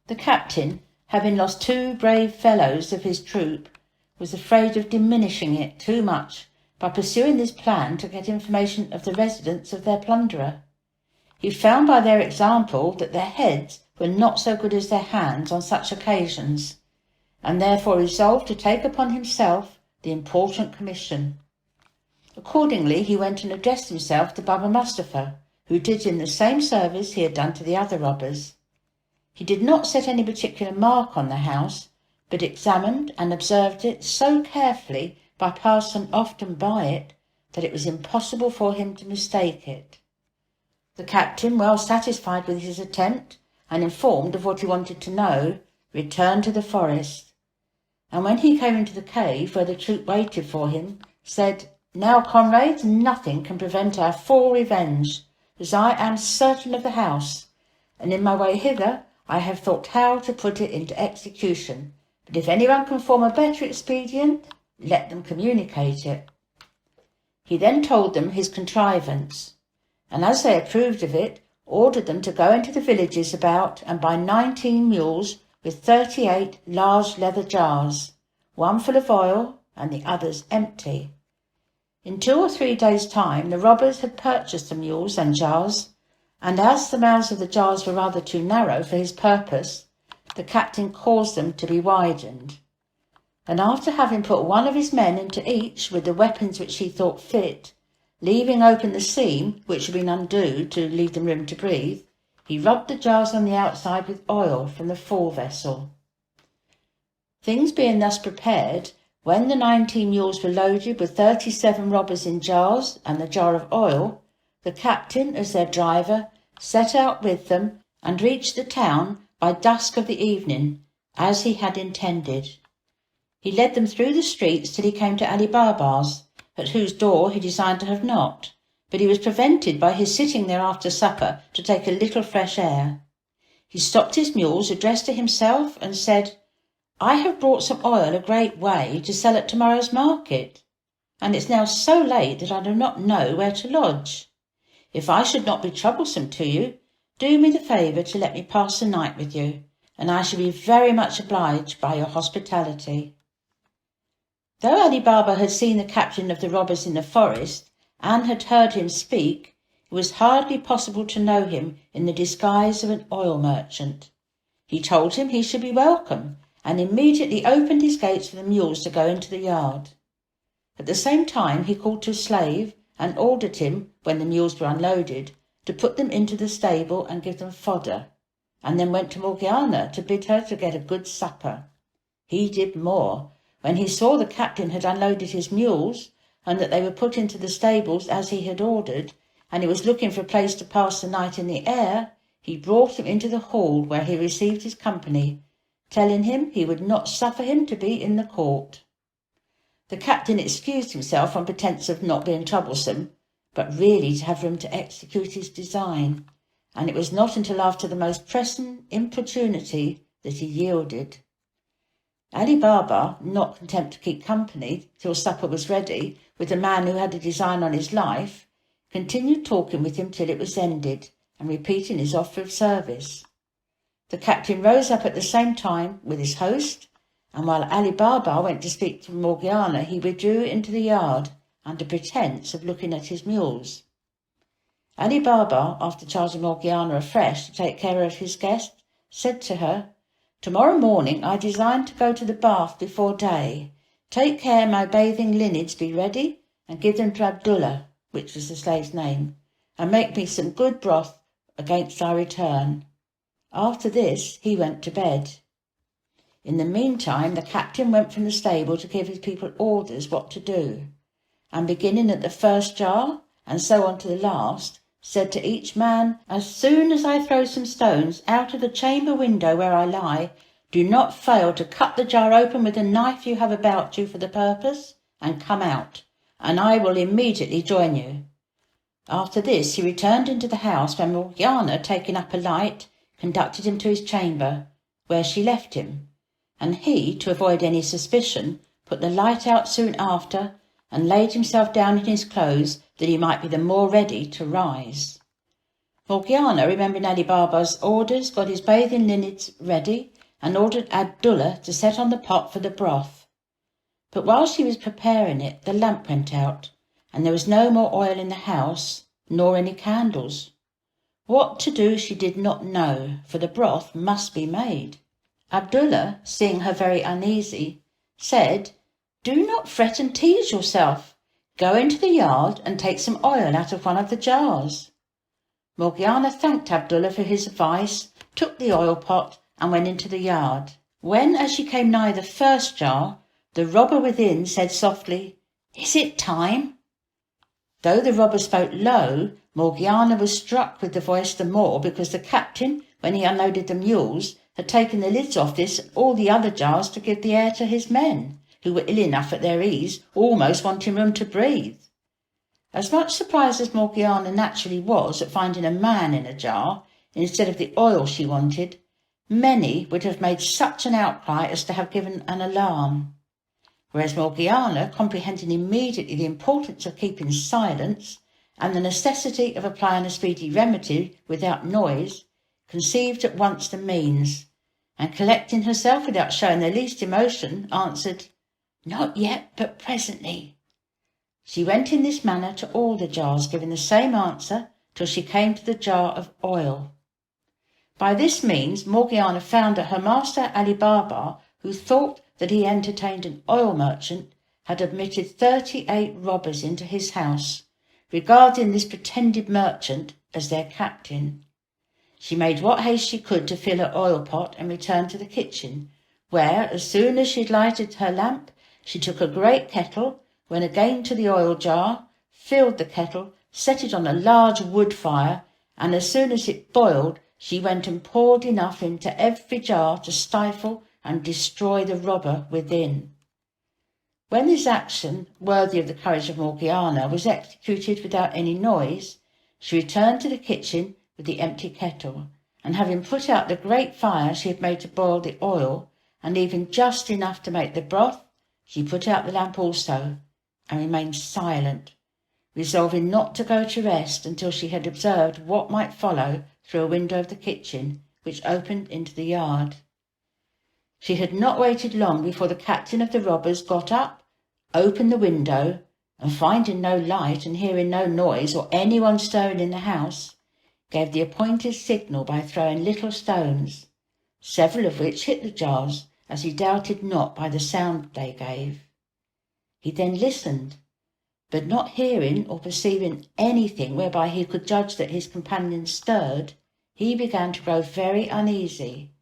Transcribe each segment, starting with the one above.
The captain, having lost 2 brave fellows of his troop, was afraid of diminishing it too much by pursuing this plan to get information of the residence of their plunderer. He found by their example that their heads were not so good as their hands on such occasions, and therefore resolved to take upon himself the important commission. Accordingly, he went and addressed himself to Baba Mustapha, who did him the same service he had done to the other robbers. He did not set any particular mark on the house, but examined and observed it so carefully by passing often by it that it was impossible for him to mistake it. The captain, well satisfied with his attempt and informed of what he wanted to know, returned to the forest, and when he came into the cave where the troop waited for him, said, "Now, comrades, nothing can prevent our full revenge, as I am certain of the house, and in my way hither I have thought how to put it into execution, but if anyone can form a better expedient, let them communicate it." He then told them his contrivance, and as they approved of it, ordered them to go into the villages about and buy 19 mules with 38 large leather jars, one full of oil and the others empty. In 2 or 3 days' time the robbers had purchased the mules and jars, and as the mouths of the jars were rather too narrow for his purpose, the captain caused them to be widened, and after having put one of his men into each with the weapons which he thought fit, leaving open the seam which had been undone to leave them room to breathe, he rubbed the jars on the outside with oil from the full vessel. Things being thus prepared, when the 19 mules were loaded with 37 robbers in jars and the jar of oil, the captain, as their driver, set out with them and reached the town by dusk of the evening, as he had intended. He led them through the streets till he came to Ali Baba's, at whose door he designed to have knocked, but he was prevented by his sitting there after supper to take a little fresh air. He stopped his mules, addressed to himself, and said, "I have brought some oil a great way to sell at tomorrow's market, and it's now so late that I do not know where to lodge. If I should not be troublesome to you, do me the favour to let me pass the night with you, and I shall be very much obliged by your hospitality." Though Ali Baba had seen the captain of the robbers in the forest, and had heard him speak, it was hardly possible to know him in the disguise of an oil merchant. He told him he should be welcome, and immediately opened his gates for the mules to go into the yard. At the same time he called to a slave, and ordered him, when the mules were unloaded, to put them into the stable and give them fodder, and then went to Morgiana to bid her to get a good supper. He did more. When he saw the captain had unloaded his mules, and that they were put into the stables as he had ordered, and he was looking for a place to pass the night in the air, he brought him into the hall where he received his company, telling him he would not suffer him to be in the court. The captain excused himself on pretence of not being troublesome, but really to have room to execute his design, and it was not until after the most pressing importunity that he yielded. Ali Baba, not content to keep company till supper was ready with the man who had a design on his life, continued talking with him till it was ended, and repeating his offer of service. The captain rose up at the same time with his host, and while Ali Baba went to speak to Morgiana, he withdrew into the yard under pretence of looking at his mules. Ali Baba, after charging Morgiana afresh to take care of his guest, said to her, "Tomorrow morning I design to go to the bath before day. Take care my bathing linens be ready, and give them to Abdullah," which was the slave's name, "and make me some good broth against I return." After this he went to bed. In the meantime the captain went from the stable to give his people orders what to do, and beginning at the first jar, and so on to the last, said to each man, "As soon as I throw some stones out of the chamber window where I lie, do not fail to cut the jar open with the knife you have about you for the purpose, and come out, and I will immediately join you." After this he returned into the house, where Morgiana, taking up a light, conducted him to his chamber, where she left him, and he, to avoid any suspicion, put the light out soon after, and laid himself down in his clothes, that he might be the more ready to rise. Morgiana, remembering Ali Baba's orders, got his bathing linens ready and ordered Abdullah to set on the pot for the broth. But while she was preparing it, the lamp went out, and there was no more oil in the house, nor any candles. What to do she did not know, for the broth must be made. Abdullah, seeing her very uneasy, said, "Do not fret and tease yourself. Go into the yard and take some oil out of one of the jars." Morgiana thanked Abdullah for his advice, took the oil pot, and went into the yard. When, as she came nigh the first jar, the robber within said softly, "Is it time?" Though the robber spoke low, Morgiana was struck with the voice the more because the captain, when he unloaded the mules, had taken the lids off this and all the other jars to give the air to his men, who were ill enough at their ease, almost wanting room to breathe. As much surprised as Morgiana naturally was at finding a man in a jar instead of the oil she wanted, many would have made such an outcry as to have given an alarm. Whereas Morgiana, comprehending immediately the importance of keeping silence and the necessity of applying a speedy remedy without noise, conceived at once the means, and collecting herself without showing the least emotion, answered, "Not yet, but presently." She went in this manner to all the jars, giving the same answer till she came to the jar of oil. By this means Morgiana found that her master Ali Baba, who thought that he entertained an oil merchant, had admitted 38 robbers into his house, regarding this pretended merchant as their captain. She made what haste she could to fill her oil pot and returned to the kitchen, where, as soon as she had lighted her lamp, she took a great kettle, went again to the oil jar, filled the kettle, set it on a large wood fire, and as soon as it boiled, she went and poured enough into every jar to stifle and destroy the robber within. When this action, worthy of the courage of Morgiana, was executed without any noise, she returned to the kitchen with the empty kettle, and having put out the great fire she had made to boil the oil, and even just enough to make the broth, she put out the lamp also, and remained silent, resolving not to go to rest until she had observed what might follow through a window of the kitchen, which opened into the yard. She had not waited long before the captain of the robbers got up, opened the window, and finding no light and hearing no noise or anyone stirring in the house, gave the appointed signal by throwing little stones, several of which hit the jars, as he doubted not by the sound they gave. He then listened, but not hearing or perceiving anything whereby he could judge that his companions stirred, he began to grow very uneasy.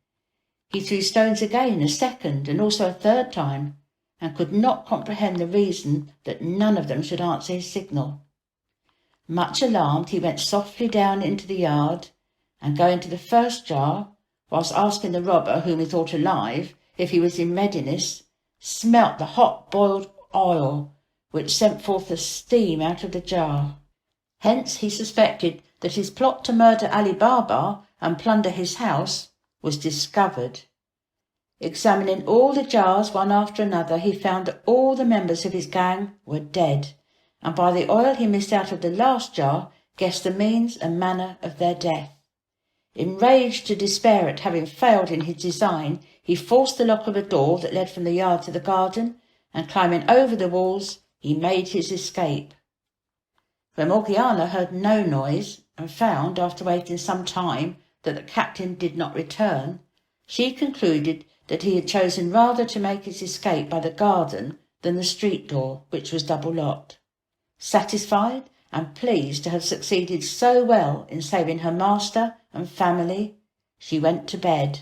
He threw stones again a second and also a third time, and could not comprehend the reason that none of them should answer his signal. Much alarmed, he went softly down into the yard, and going to the first jar, whilst asking the robber, whom he thought alive, if he was in readiness, smelt the hot boiled oil, which sent forth the steam out of the jar. Hence he suspected that his plot to murder Ali Baba and plunder his house was discovered. Examining all the jars one after another, he found that all the members of his gang were dead, and by the oil he missed out of the last jar, guessed the means and manner of their death. Enraged to despair at having failed in his design, he forced the lock of a door that led from the yard to the garden, and climbing over the walls, he made his escape. When Morgiana heard no noise, and found, after waiting some time, that the captain did not return, she concluded that he had chosen rather to make his escape by the garden than the street door, which was double-locked. Satisfied and pleased to have succeeded so well in saving her master and family, she went to bed.